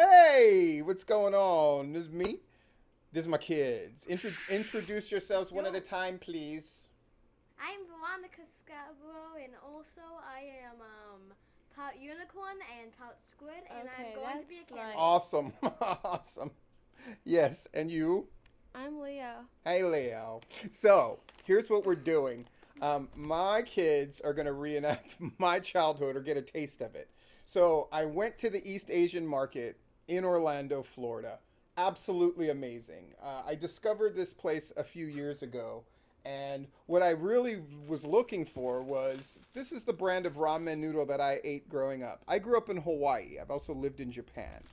Hey, what's going on? This is me. This is my kids. Introduce yourselves one at a Yo, time, please. I'm Veronica Scarborough, and also I am part unicorn and part squid, and I'm Okay, going to be a that's like cannibal. Awesome. Awesome. Yes, and you? I'm Leo. Hey, Leo. So, here's what we're doing. My kids are going to reenact my childhood or get a taste of it. So, I went to the East Asian market in Orlando, Florida. Absolutely amazing. I discovered this place a few years ago, and what I really was looking for was this is the brand of ramen noodle that I ate growing up. I grew up in Hawaii, I've also lived in Japan,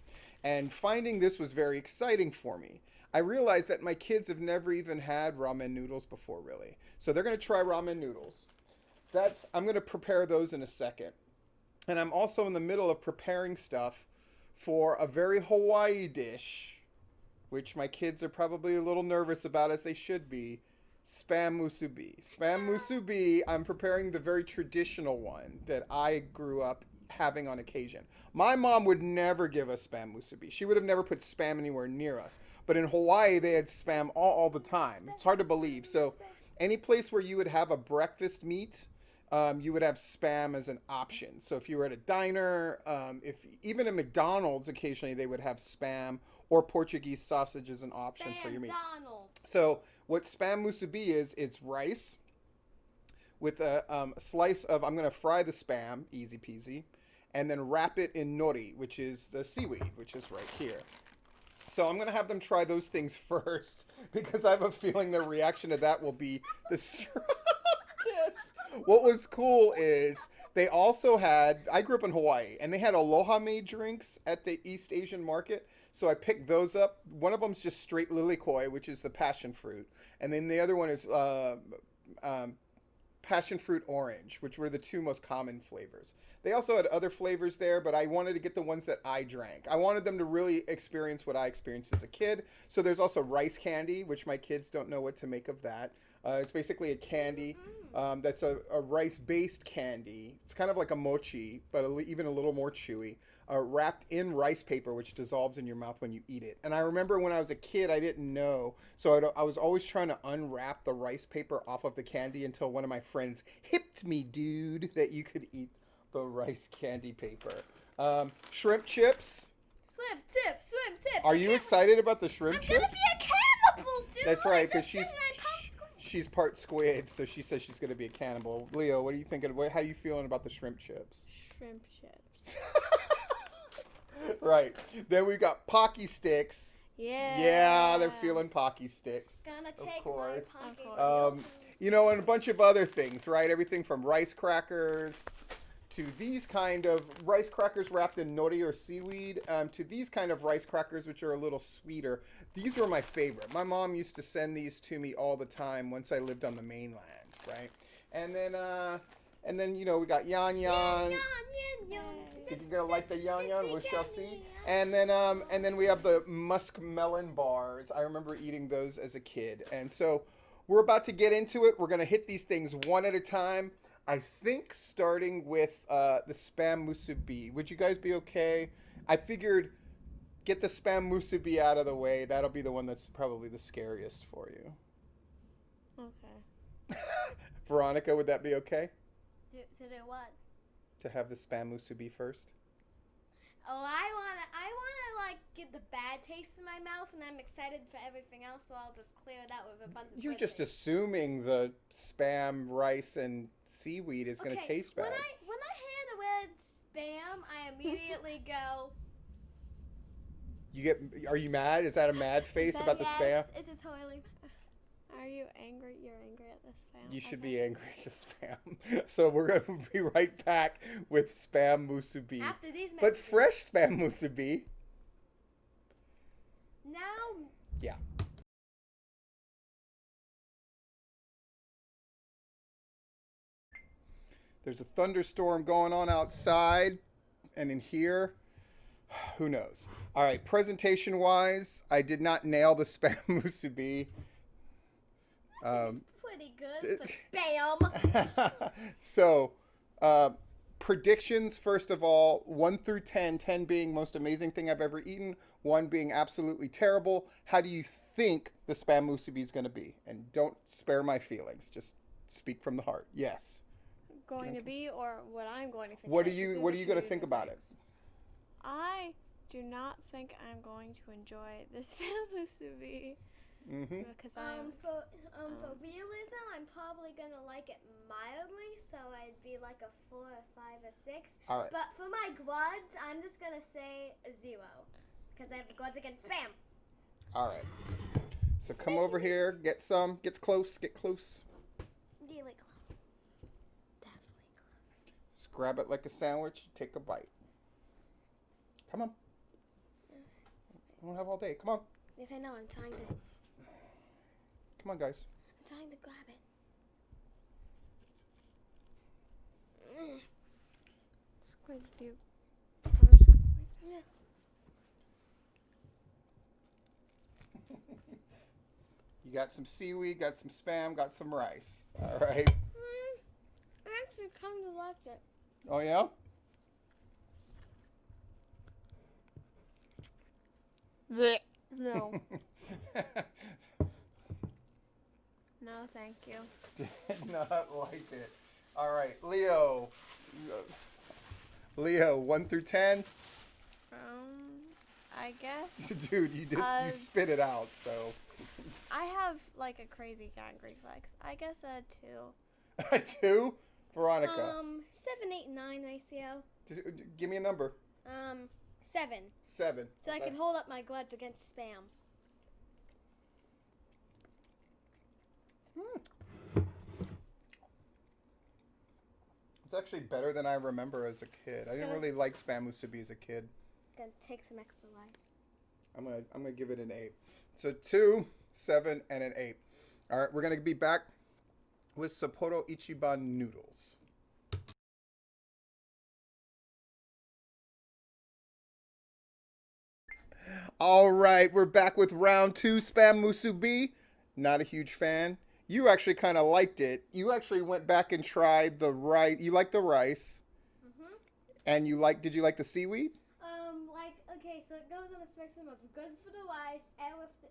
and finding this was very exciting for me. I realized that my kids have never even had ramen noodles before, really. So they're going to try ramen noodles. I'm going to prepare those in a second. And I'm also in the middle of preparing stuff for a very Hawaii dish, which my kids are probably a little nervous about, as they should be. Spam musubi. Spam musubi, I'm preparing the very traditional one that I grew up having on occasion. My mom would never give us spam musubi. She would have never put spam anywhere near us. But in Hawaii, they had spam all the time. It's hard to believe. So, any place where you would have a breakfast meat, you would have spam as an option. So if you were at a diner, if even at McDonald's, occasionally they would have spam or Portuguese sausage as an option for your Spam meat. Donald's. So what spam musubi is, it's rice with a slice of. I'm gonna fry the spam, easy peasy, and then wrap it in nori, which is the seaweed, which is right here. So I'm gonna have them try those things first because I have a feeling their reaction to that will be the strongest. What was cool is they also had. I grew up in Hawaii, and they had aloha made drinks at the East Asian market. So I picked those up. One of them's just straight lilikoi, which is the passion fruit, and then the other one is um, passion fruit orange, which were the two most common flavors. They also had other flavors there, but I wanted to get the ones that I drank. I wanted them to really experience what I experienced as a kid. So there's also rice candy, which my kids don't know what to make of that. It's basically a candy that's a rice based candy. It's kind of like a mochi, but even a little more chewy, wrapped in rice paper, which dissolves in your mouth when you eat it. And I remember when I was a kid, I didn't know. So I was always trying to unwrap the rice paper off of the candy until one of my friends hipped me, dude, that you could eat the rice candy paper. Shrimp chips. Swim, tip, swim, tips. Are you excited about the shrimp I'm gonna chips? be a cannibal, dude. That's I right, because just said I'm part squid. she's part squid, so she says she's going to be a cannibal. Leo, what are you thinking? How are you feeling about the shrimp chips? Shrimp chips. Right. Then we got Pocky sticks. Yeah. Yeah, they're feeling Pocky sticks. Gonna Of take my course. pocket. Of course. And a bunch of other things, right? Everything from rice crackers to these kind of rice crackers wrapped in nori or seaweed, to these kind of rice crackers, which are a little sweeter. These were my favorite. My mom used to send these to me all the time once I lived on the mainland, right? And then, we got yan yan. Think you're gonna like the yan yan? We shall see. And then we have the musk melon bars. I remember eating those as a kid. And so we're about to get into it. We're gonna hit these things one at a time. I think starting with the spam musubi. Would you guys be okay? I figured get the spam musubi out of the way. That'll be the one that's probably the scariest for you. Okay. Veronica, would that be okay To do what? to have the spam musubi first? Oh, I wanna like get the bad taste in my mouth, and I'm excited for everything else, so I'll just clear it out with a bunch of. You're good just taste. assuming the spam, rice, and seaweed is going to Okay, taste bad. when I hear the word spam, I immediately go. Are you mad? Is that a mad face that- about the spam? Yes, it's a totally. Are you angry? You're angry at this spam? You should Okay. be angry at the spam. So we're going to be right back with spam musubi. After these But messages. fresh spam musubi. Now. Yeah. There's a thunderstorm going on outside and in here. Who knows? All right, presentation wise, I did not nail the spam musubi. It's pretty good for spam. So, uh, predictions, first of all, 1 through 10, 10 being most amazing thing I've ever eaten, 1 being absolutely terrible. How do you think the spam musubi is going to be? And don't spare my feelings. Just speak from the heart. Yes. Going to be, or what I'm going to think. What of are it, 'cause you those What are are you two going to think different about it? things. I do not think I'm going to enjoy this spam musubi Mm-hmm. because I'm. For realism, I'm probably gonna like it mildly, so I'd be like a 4, a 5, a 6. All right. But for my gloves, I'm just gonna say a 0, because I have gloves against spam. All right. So come over here, get some. Get close. Get close. Really close. Definitely close. Just grab it like a sandwich. Take a bite. Come on. I don't have all day. Come on. Yes, I know. I'm trying to. Come on, guys. I'm trying to grab it. Just going to do. Yeah. You got some seaweed, got some spam, got some rice. All right. I actually kind of like it. Oh yeah. No. No, thank you. Did not like it. All right, Leo. Leo, 1 through 10. I guess Dude, you you spit it out. So. I have like a crazy gag reflex. I guess a 2. 2, Veronica. 7, 8, 9 ratio. Give me a number. 7. 7. So I can hold up my gloves against spam. It's actually better than I remember as a kid. I didn't really like spam musubi as a kid. Gonna take some extra rice. I'm gonna give it an 8. So 2, 7, and an 8. All right, we're gonna be back with Sapporo Ichiban noodles. All right, we're back with round 2 spam musubi. Not a huge fan. You actually kind of liked it. You actually went back and tried the rice. You liked the rice. Mhm. And did you like the seaweed? Okay, so it goes on a spectrum of good for the rice, air with the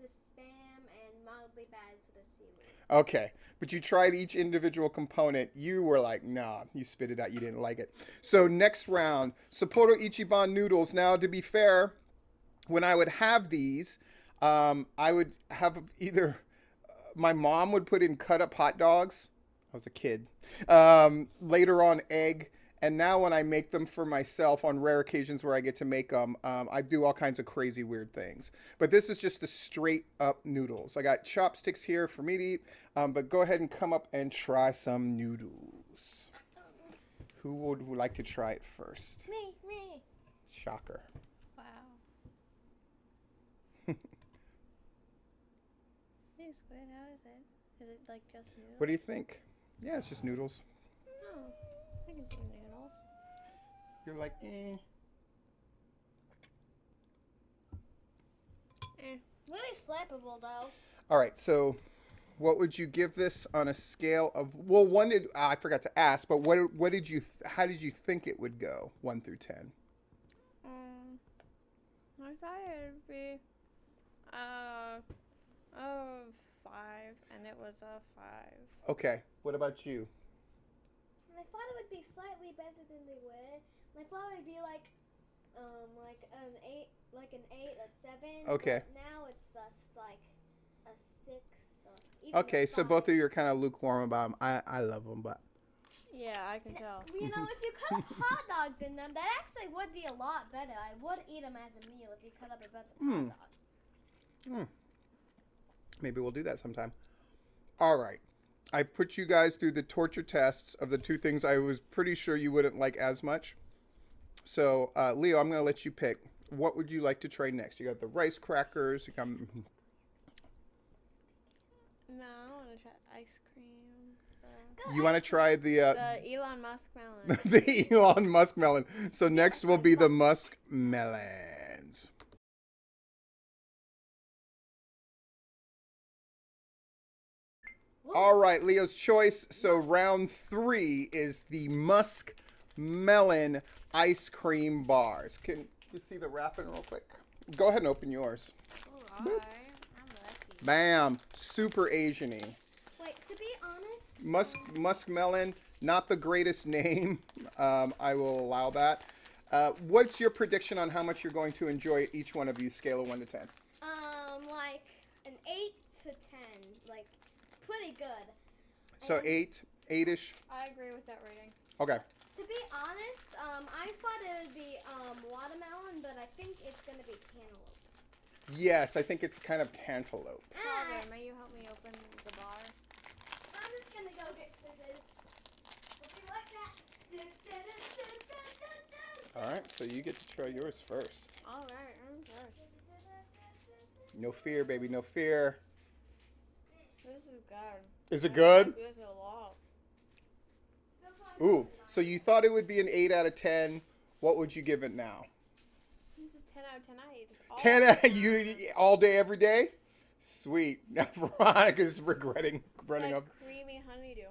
spam, and mildly bad for the seaweed. Okay, but you tried each individual component. You were like, nah, you spit it out. You didn't like it. So next round, Sapporo Ichiban noodles. Now, to be fair, when I would have these, I would have either my mom would put in cut up hot dogs. I was a kid. Later on, egg. And now when I make them for myself on rare occasions where I get to make them, I do all kinds of crazy weird things. But this is just the straight up noodles. I got chopsticks here for me to eat. But go ahead and come up and try some noodles. Who would like to try it first? Me. Shocker. Wow. It's good. How is it? Is it like just noodles? What do you think? Yeah, it's just noodles. Oh, I can do noodles. You're like, eh. Really slappable though. All right, so what would you give this on a scale of? Well, I forgot to ask, but what did you? How did you think it would go? 1 through 10. I thought it'd be a 5, and it was a 5. Okay. What about you? I thought it would be slightly better than they were. I thought it would be like an 8, a 7. Okay. But now it's just like a 6. Or even Okay, a so 5. both of you are kind of lukewarm about them. I love them, but Yeah, I can tell. You know, if you cut up hot dogs in them, that actually would be a lot better. I would eat them as a meal if you cut up a bunch of hot dogs. maybe we'll do that sometime. All right. I put you guys through the torture tests of the 2 things I was pretty sure you wouldn't like as much. So, Leo, I'm going to let you pick. What would you like to try next? You got the rice crackers. You got... No, I want to try ice cream. You want to try the The Elon Musk melon. the Elon Musk melon. So next will be the musk melons. All right, Leo's choice. So Yes. round 3 is the musk melon ice cream bars. Can you see the wrapping real quick? Go ahead and open yours. Ooh, alright. I'm lucky. Bam, super Asian-y. Wait, to be honest, Musk melon, not the greatest name. I will allow that. What's your prediction on how much you're going to enjoy each one of you, scale of 1 to 10? like an 8 to 10, like pretty good. So And 8-ish. I agree with that rating. Okay. To be honest, I thought it would be watermelon, but I think it's gonna be cantaloupe. Yes, I think it's kind of cantaloupe. Father, may you help me open the bar? I'm just gonna go get scissors. Hope you like that. Dun, dun, dun, dun, dun, dun, dun. All right, so you get to try yours first. Alright, I'm first. No fear, baby, no fear. This is good. Is it good? I like this a lot. So far, Ooh, so you thought it would be an 8 out of 10. What would you give it now? This is 10 out of 10. I eat this all 10 the out, time. you all day, every day? Sweet. Now Veronica's regretting It's running like up. creamy honeydew.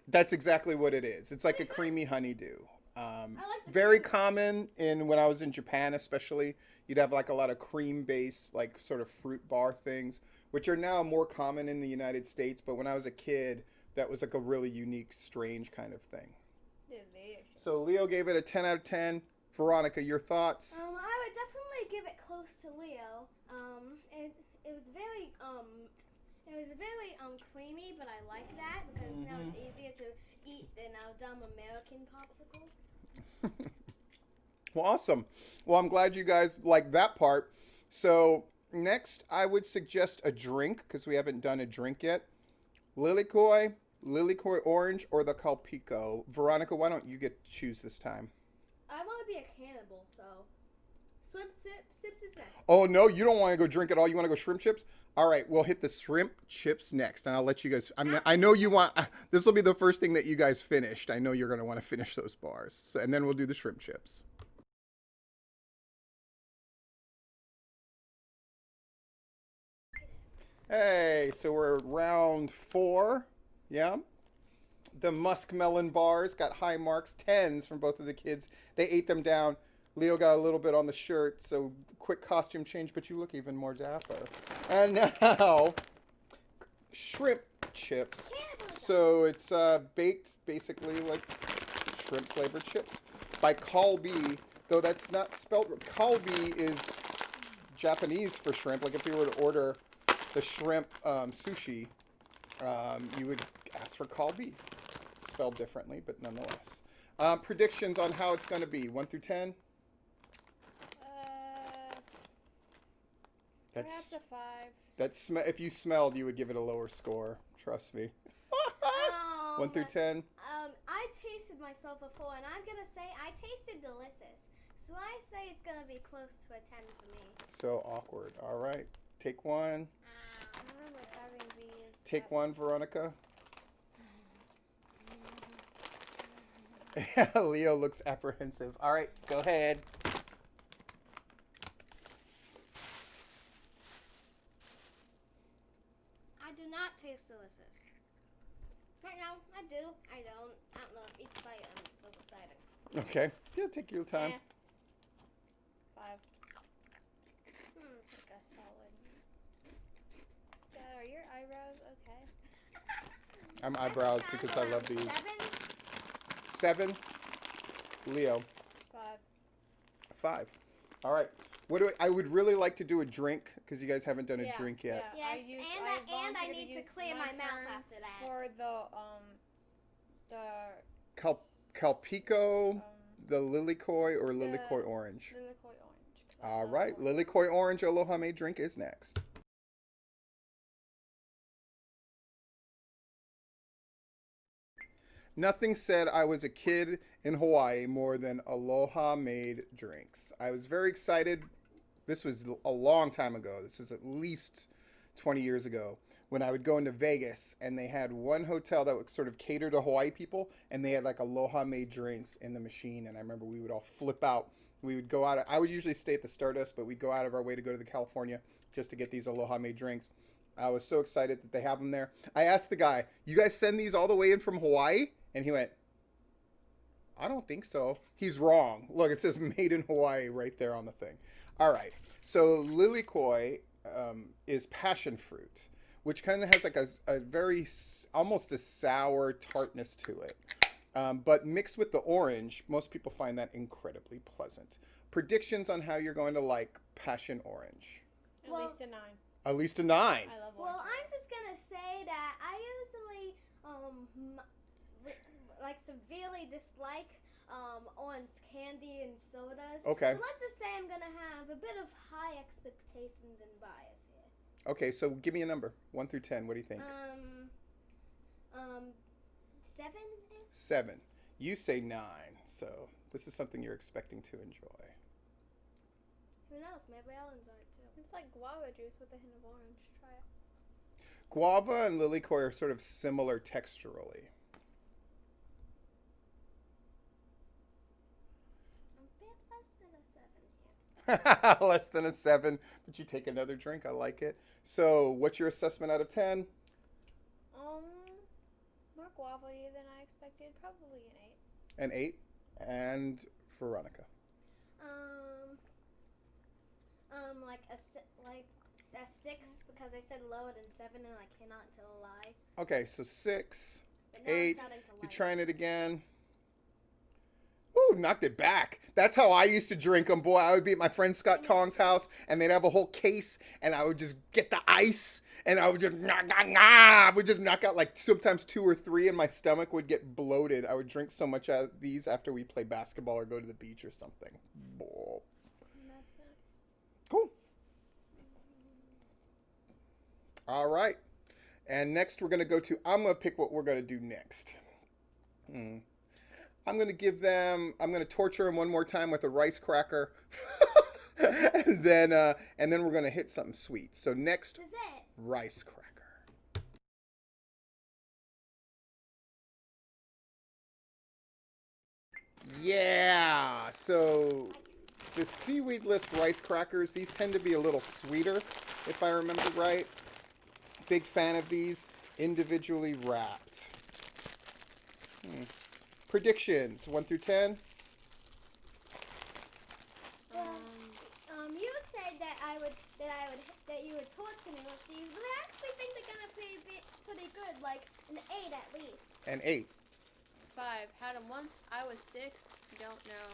That's exactly what it is. It's like a creamy honeydew. like the Very cream. common when I was in Japan, especially. You'd have like a lot of cream-based, like sort of fruit bar things, which are now more common in the United States. But when I was a kid, that was like a really unique, strange kind of thing. Delicious. So Leo gave it a 10 out of 10. Veronica, your thoughts? I would definitely give it close to Leo. It was very creamy, but I like that because now it's easier to eat than our dumb American popsicles. Well, awesome. Well, I'm glad you guys like that part. So next, I would suggest a drink because we haven't done a drink yet. Lilikoi orange, or the Calpico. Veronica, why don't you get to choose this time? I want to be a cannibal, so sips is next. Oh no, you don't want to go drink it all. You want to go shrimp chips? All right, we'll hit the shrimp chips next, and I'll let you guys. I know you want. This will be the first thing that you guys finished. I know you're going to want to finish those bars, so, and then we'll do the shrimp chips. Hey, so we're round 4. Yeah. The muskmelon bars got high marks, 10s from both of the kids. They ate them down. Leo got a little bit on the shirt, so quick costume change, but you look even more dapper. And now, shrimp chips. So it's baked basically like shrimp flavored chips by Kalbi, though that's not spelled. Kalbi is Japanese for shrimp. Like if you were to order the shrimp sushi, you would ask for Kalbi, spelled differently, but nonetheless. Predictions on how it's going to be, 1 through 10? Perhaps a 5. If you smelled, you would give it a lower score. Trust me. 1 through 10. I tasted myself a 4, and I'm gonna say I tasted delicious. So I say it's gonna be close to a 10 for me. So awkward. All right. Take one. I remember having these. Take one, Veronica. Leo looks apprehensive. All right, go ahead. I do not taste delicious. Right now, I do. I don't. I don't know. Each bite, I'm so deciding. Okay. Yeah, take your time. 5. Like a solid. Dad, are your eyebrows okay? I'm eyebrows because I love these. 7. 7. Leo. 5. 5. All right. I would really like to do a drink because you guys haven't done a drink yet. Yeah. Yes, and I need to clear my mouth after that. For the Calpico, the Lilikoi, or Lilikoi orange. Lilikoi orange. All right. Lilikoi orange Aloha made drink is next. Nothing said I was a kid in Hawaii more than Aloha made drinks. I was very excited. This was a long time ago. This was at least 20 years ago when I would go into Vegas and they had one hotel that would sort of cater to Hawaii people and they had like Aloha made drinks in the machine. And I remember we would all flip out. We would go out. I would usually stay at the Stardust, but we'd go out of our way to go to the California just to get these Aloha made drinks. I was so excited that they have them there. I asked the guy, "You guys send these all the way in from Hawaii?" And he went, "I don't think so." He's wrong. Look, it says "Made in Hawaii" right there on the thing. All right. So lilikoi is passion fruit, which kind of has like a very almost a sour tartness to it. But mixed with the orange, most people find that incredibly pleasant. Predictions on how you're going to like passion orange? At Well- least a 9. At least a 9. I love Well, orange. I'm just gonna say that I usually like severely dislike orange candy and sodas. Okay. So let's just say I'm gonna have a bit of high expectations and bias here. Okay, so give me a number, 1 through 10. What do you think? 7. 7. You say 9. So this is something you're expecting to enjoy. Who knows? Maybe I'll enjoy it too. It's like guava juice with a hint of orange. Try it. Guava and lilikoi are sort of similar texturally. A bit less than a 7 here. Less than a 7, but you take another drink. I like it. So what's your assessment out of 10? More guava-y than I expected. Probably an 8. An 8. And Veronica. Like a 6 because I said lower than 7 and I cannot tell a lie. Okay, so 6. But now 8. I'm starting to You're like trying it again. Ooh, knocked it back. That's how I used to drink them, boy. I would be at my friend Scott Tong's house, and they'd have a whole case, and I would just get the ice, and I would just I would just knock out like sometimes 2 or 3, and my stomach would get bloated. I would drink so much of these after we play basketball or go to the beach or something. Boy. That's nice. Cool. All right. And next we're going to go to, I'm going to pick what we're going to do next. I'm going to torture them one more time with a rice cracker. and then we're going to hit something sweet. So next, Dessert. rice cracker. Yeah. So the seaweed-less rice crackers, these tend to be a little sweeter, if I remember right. Big fan of these, individually wrapped. Predictions, 1 through 10. You said that you would torture me with these, but I actually think they're gonna be pretty good, like an 8 at least. And 8. 5. Had them once. I was 6. Don't know.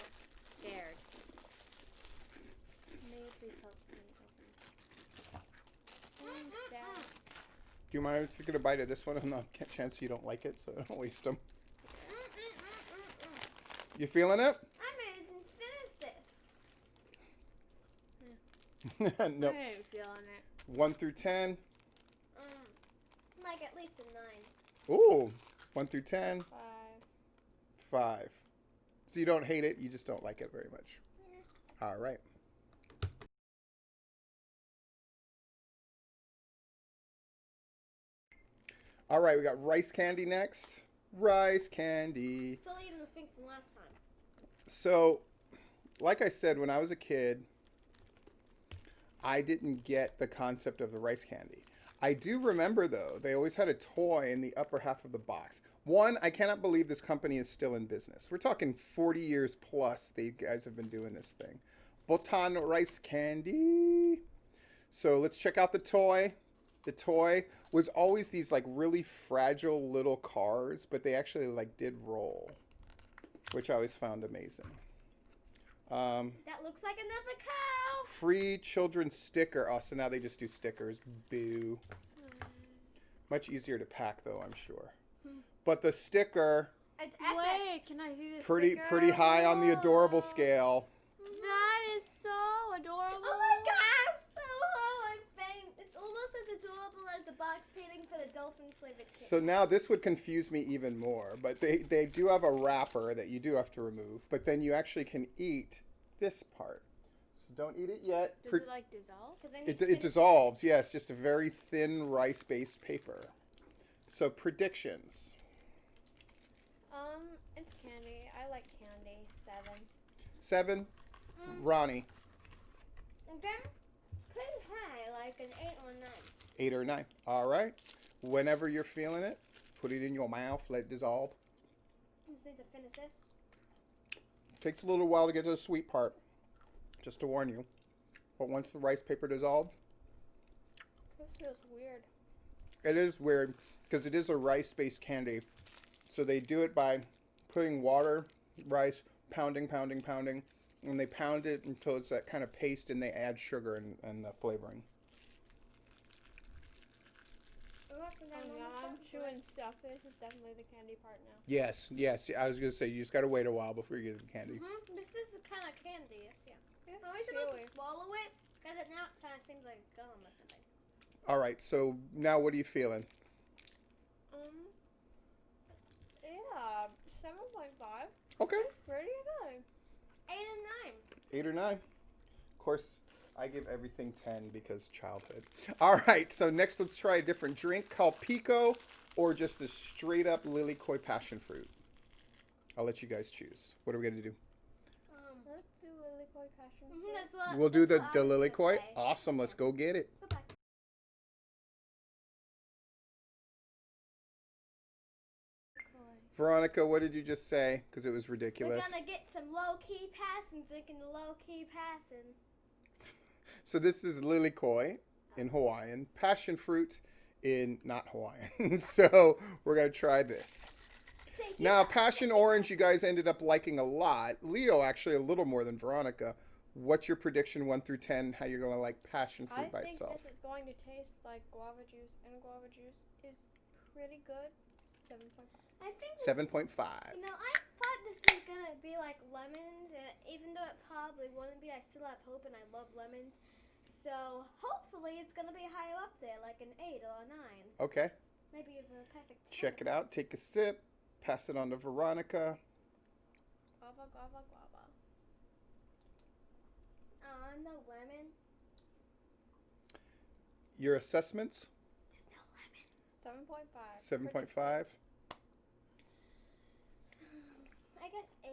Scared. May you please help me open. And stab. Do you mind taking a bite of this one on the chance you don't like it, so don't waste them? You feeling it? I'm ready to finish this. Nope. I ain't feeling it. 1 through 10. Like at least a 9. Ooh. 1 through 10. 5. 5. So you don't hate it, you just don't like it very much. All right. All right, we got rice candy next. Rice candy. Still eating the thing from last time. So, like I said, when I was a kid, I didn't get the concept of the rice candy. I do remember, though, they always had a toy in the upper half of the box. One, I cannot believe this company is still in business. We're talking 40 years plus these guys have been doing this thing. Botan rice candy. So let's check out the toy. The toy was always these like really fragile little cars, but they actually like did roll, which I always found amazing. That looks like another cow. Free children sticker. Oh, so now they just do stickers. Boo. Much easier to pack though, I'm sure. But the sticker, It's epic. Wait, can I see this? pretty high on the adorable scale. That is so adorable. Oh my gosh, so I faint. It's almost as adorable as the box painting for the dolphin flavored cake. So now this would confuse me even more, but they do have a wrapper that you do have to remove, but then you actually can eat this part. So don't eat it yet. Does it like dissolve? 'Cause I need It, to it finish dissolves, yes, just a very thin rice-based paper. So predictions. It's candy. I like candy. 7. 7. Ronnie. Okay. Pretty high, like an 8 or 9. 8 or 9. All right. Whenever you're feeling it, put it in your mouth, let it dissolve. Just need to finish this. Takes a little while to get to the sweet part, just to warn you. But once the rice paper dissolves, This feels weird. it is weird because it is a rice-based candy. So they do it by putting water, rice, pounding, pounding, pounding, and they pound it until it's that kind of paste, and they add sugar and the flavoring. I'm chewing stuff. This is definitely the candy part now. Yes, yes. I was gonna say you just gotta wait a while before you get the candy. This is kind of candy. Yeah. It's Are we supposed chewy. to swallow it? Because it now kind of seems like gum or something. All right. So now, what are you feeling? Yeah, 7.5. Okay. Pretty good. 8 and 9. 8 or 9. Of course, I give everything 10 because childhood. All right. So next, let's try a different drink called Pico, or just a straight up Lily Koi passion fruit. I'll let you guys choose. What are we gonna do? Let's do Lily Koi passion fruit. That's what, We'll do that's the what I was Lily gonna Koi. say. Awesome. Let's go get it. Bye-bye. Veronica, what did you just say? Because it was We're ridiculous. gonna get some low-key passing, drinking the low-key passing. So this is Lily Koi in Hawaiian, passion fruit in not Hawaiian. So we're gonna try this. Now, passion orange, you guys ended up liking a lot. Leo, actually, a little more than Veronica. What's your prediction, 1 through 10? How you're gonna like passion fruit I by think itself? this is going to taste like guava juice, and guava juice is pretty good. 7.5. I think this, 7.5. You know, I thought this was gonna be like lemons, and even though it probably wouldn't be, I still have hope, and I love lemons. So hopefully it's gonna be higher up there, like an 8 or a 9. Okay, Maybe even a perfect 10. check it out. Take a sip. Pass it on to Veronica. Guava, guava, guava. No lemon. Your assessments? There's no lemon. 7.5. 7.5. I guess 8.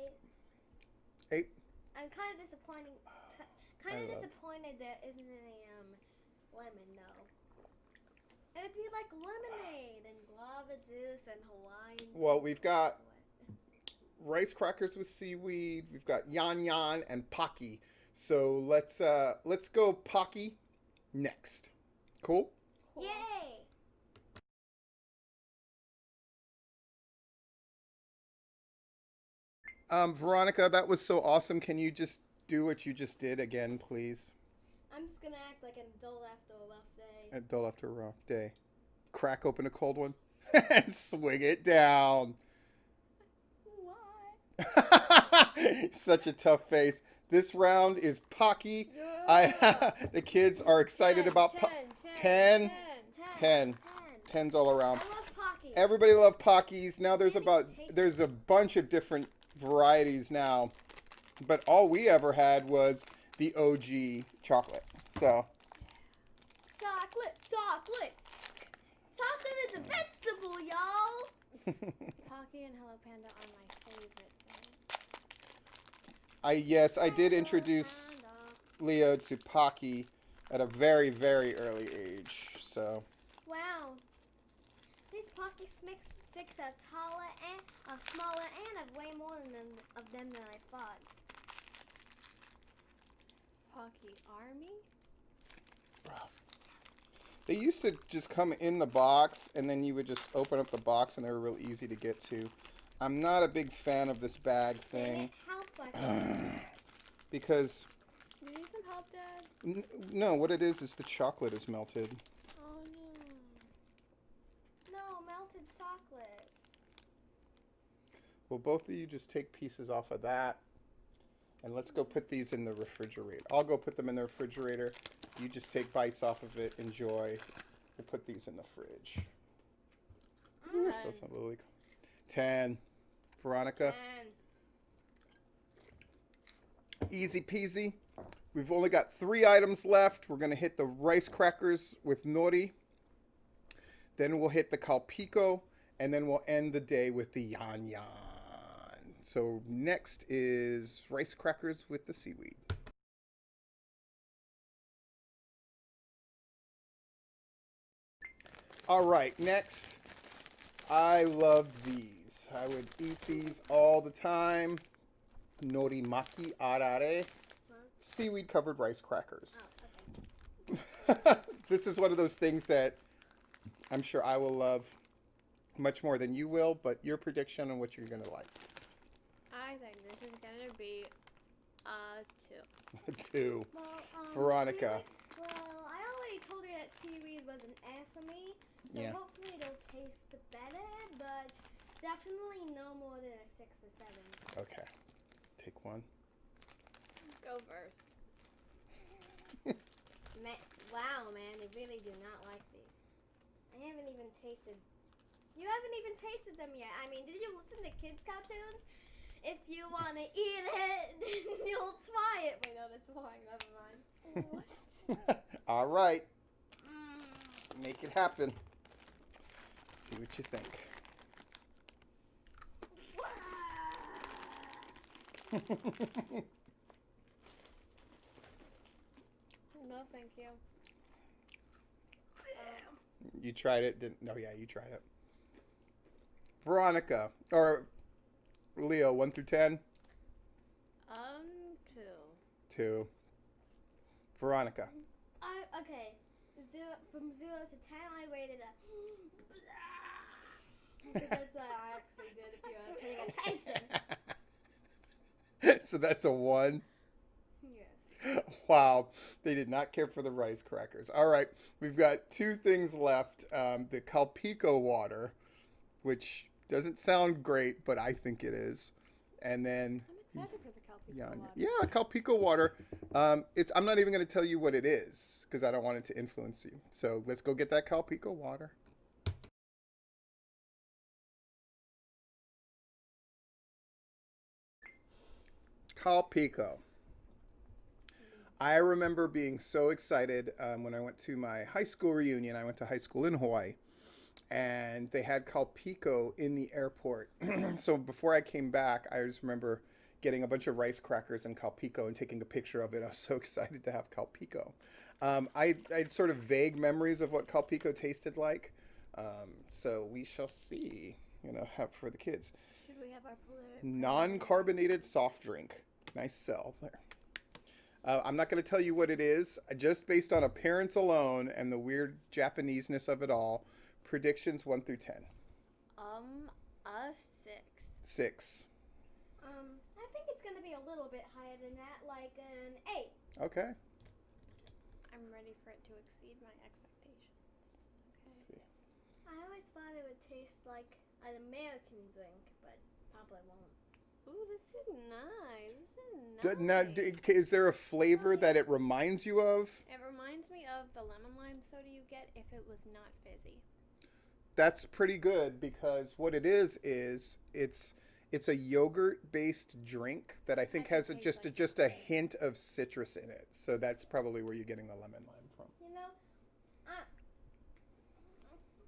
8. I'm kind of disappointed. I love- Disappointed there isn't any lemon though. It'd be like lemonade and guava juice and Hawaiian. Well, we've got rice crackers with seaweed. We've got yan yan and Pocky. So let's go Pocky next. Cool? Cool. Yay! Veronica, that was so awesome. Can you just do what you just did again, please? I'm just gonna act like an adult after a rough day. Adult after a rough day. Crack open a cold one and swing it down. Why? Such a tough face. This round is Pocky. Yeah. The kids are excited about 10. 10. 10. 10's all around. I love Pocky. Everybody love Pockies. Now there's Taste there's a bunch of different varieties now, but all we ever had was the OG chocolate. So Chocolate. Chocolate is a vegetable, y'all. Pocky and Hello Panda are my favorite things. I did introduce Leo to Pocky at a very, very early age. So Wow. These Pocky sticks are smaller and have way more of them than I thought. Pocky Army? they used to just come in the box, and then you would just open up the box, and they were real easy to get to. I'm not a big fan of this bag thing because Do you need some help, Dad? no, what it is the chocolate is melted. Oh no. No, melted chocolate. Well, both of you just take pieces off of that, and let's go put these in the refrigerator. I'll go put them in the refrigerator. You just take bites off of it. Enjoy. We'll put these in the fridge. Ooh, still some Lily. 10. Veronica. And Easy peasy. We've only got 3 items left. We're going to hit the rice crackers with nori. Then we'll hit the calpico. And then we'll end the day with the yan yan. So next is rice crackers with the seaweed. All right, next. I love these. I would eat these all the time. Norimaki arare. Seaweed covered rice crackers. Oh, okay. This is one of those things that I'm sure I will love much more than you will, but your prediction on what you're going to like. I think this is gonna be a 2. 2. Well, Veronica. Well, I already told her that seaweed was an air for me, so Yeah. hopefully it'll taste better, but definitely no more than a 6 or 7. Okay. Take one. Go first. Wow, man, they really do not like these. I haven't even tasted. You haven't even tasted them yet. I mean, did you listen to kids' cartoons? If you want to eat it, you'll try it. Wait, no, that's wrong. Never mind. What? All right. Make it happen. See what you think. No, thank you. You tried it, didn't? No, yeah, you tried it. Veronica or Leo, 1 through 10. 2. 2. Veronica. Okay. From 0 to 10, I rated a. Because that's what I actually did if you were paying attention. So that's a 1. Yes. Wow, they did not care for the rice crackers. All right, we've got 2 things left. The Calpico water, which doesn't sound great, but I think it is. And then I'm excited for the Calpico yeah, water. yeah, Calpico water. I'm not even going to tell you what it is because I don't want it to influence you. So let's go get that Calpico water. Calpico. I remember being so excited when I went to my high school reunion. I went to high school in Hawaii, and they had Calpico in the airport. So before I came back, I just remember getting a bunch of rice crackers and Calpico and taking a picture of it. I was so excited to have Calpico. I had sort of vague memories of what Calpico tasted like. So we shall see, have for the kids. Should we have our Non-carbonated soft drink. Nice sell there. I'm not going to tell you what it is. Just based on appearance alone and the weird Japaneseness of it all, predictions 1 through 10. A 6. 6. I think it's gonna be a little bit higher than that, like an 8. Okay. I'm ready for it to exceed my expectations. Okay. Let's see. I always thought it would taste like an American drink, but probably won't. Ooh, this is nice. This is nice. Now, is there a flavor that it reminds you of? It reminds me of the lemon lime soda you get if it was not fizzy. That's pretty good because what it is it's a yogurt-based drink that I think has just a hint of citrus in it. So that's probably where you're getting the lemon lime from. You know,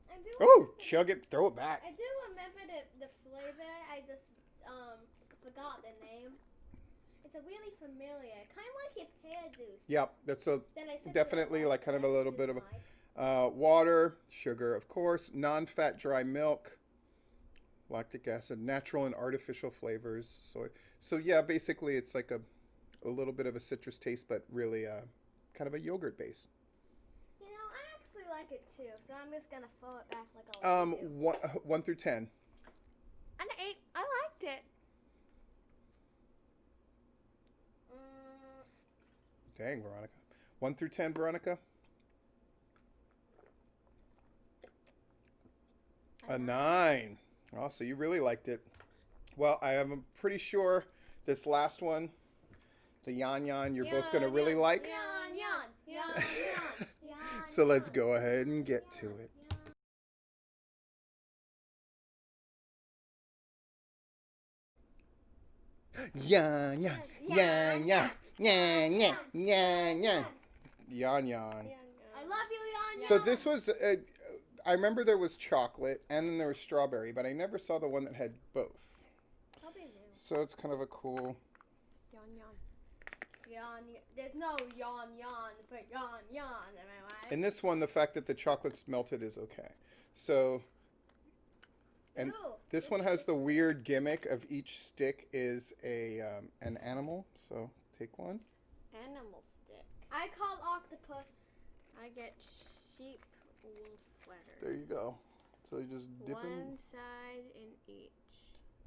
I do. Oh, chug it, throw it back. I do remember the flavor. I just forgot the name. It's a really familiar, kind of like your pear juice. Yep, that's that I said definitely that I like kind of a little bit of like. water, sugar, of course, non-fat dry milk, lactic acid, natural and artificial flavors. So yeah, basically it's like a little bit of a citrus taste, but really kind of a yogurt base. You know, I actually like it too, so I'm just gonna throw it back like I like it. 1 through 10. An 8. I liked it. Dang, Veronica. 1 through 10, Veronica. A 9. Oh, so you really liked it. Well, I am pretty sure this last one, the Yan Yan, you're both going to really like. Yan, yan, yan, yan, yan, So let's go ahead and get to it. Yan Yan, Yan Yan, Yan Yan, Yan Yan. Yan Yan. I love you, Yan Yan. So this was, I remember there was chocolate and then there was strawberry, but I never saw the one that had both. Probably new. So it's kind of a cool. Yon yon. yawn. There's no yawn for yawn. Am I right? In this one, the fact that the chocolate's melted is okay. So, and Ooh, this one has the weird gimmick of each stick is an animal. So take one. Animal stick. I call octopus. I get sheep wool sweaters. There you go. So you just dip One them. side in each.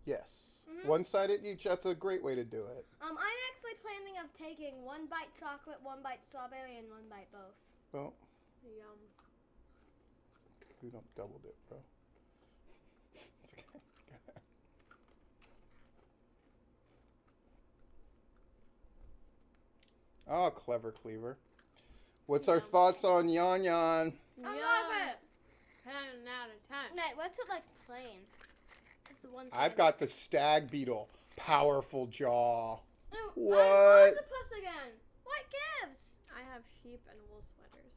Yes. Mhm. One side at each. That's a great way to do it. I'm actually planning of taking 1 bite chocolate, 1 bite strawberry, and 1 bite both. Well, Yum. we don't double dip, bro. It's okay. Oh, clever Cleaver. What's our Yum. thoughts on Yan Yan? I love it. 10 out of 10. Wait, what's it like plain? It's one. I've got the stag beetle. Powerful jaw. Oh, What? I'm octopus again. What gives? I have sheep and wool sweaters.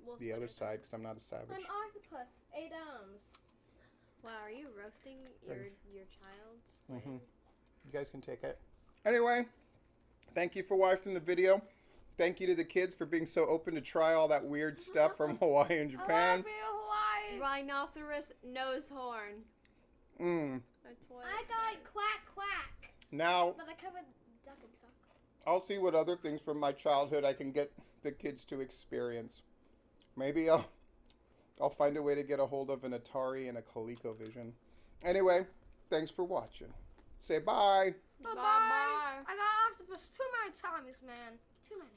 Wool The other sweaters. side, because I'm not a savage. I'm octopus. 8 arms. Wow, are you roasting your child? Mhm. You guys can take it. Anyway, thank you for watching the video. Thank you to the kids for being so open to try all that weird stuff from Hawaii and I Japan. love you, Hawaii. Rhinoceros nose horn. That's what I it got says. quack quack, Now, but I covered duck and sock. I'll see what other things from my childhood I can get the kids to experience. Maybe I'll find a way to get a hold of an Atari and a ColecoVision. Anyway, thanks for watching. Say bye. Bye-bye. Bye-bye. I got octopus too many times, man. Too many.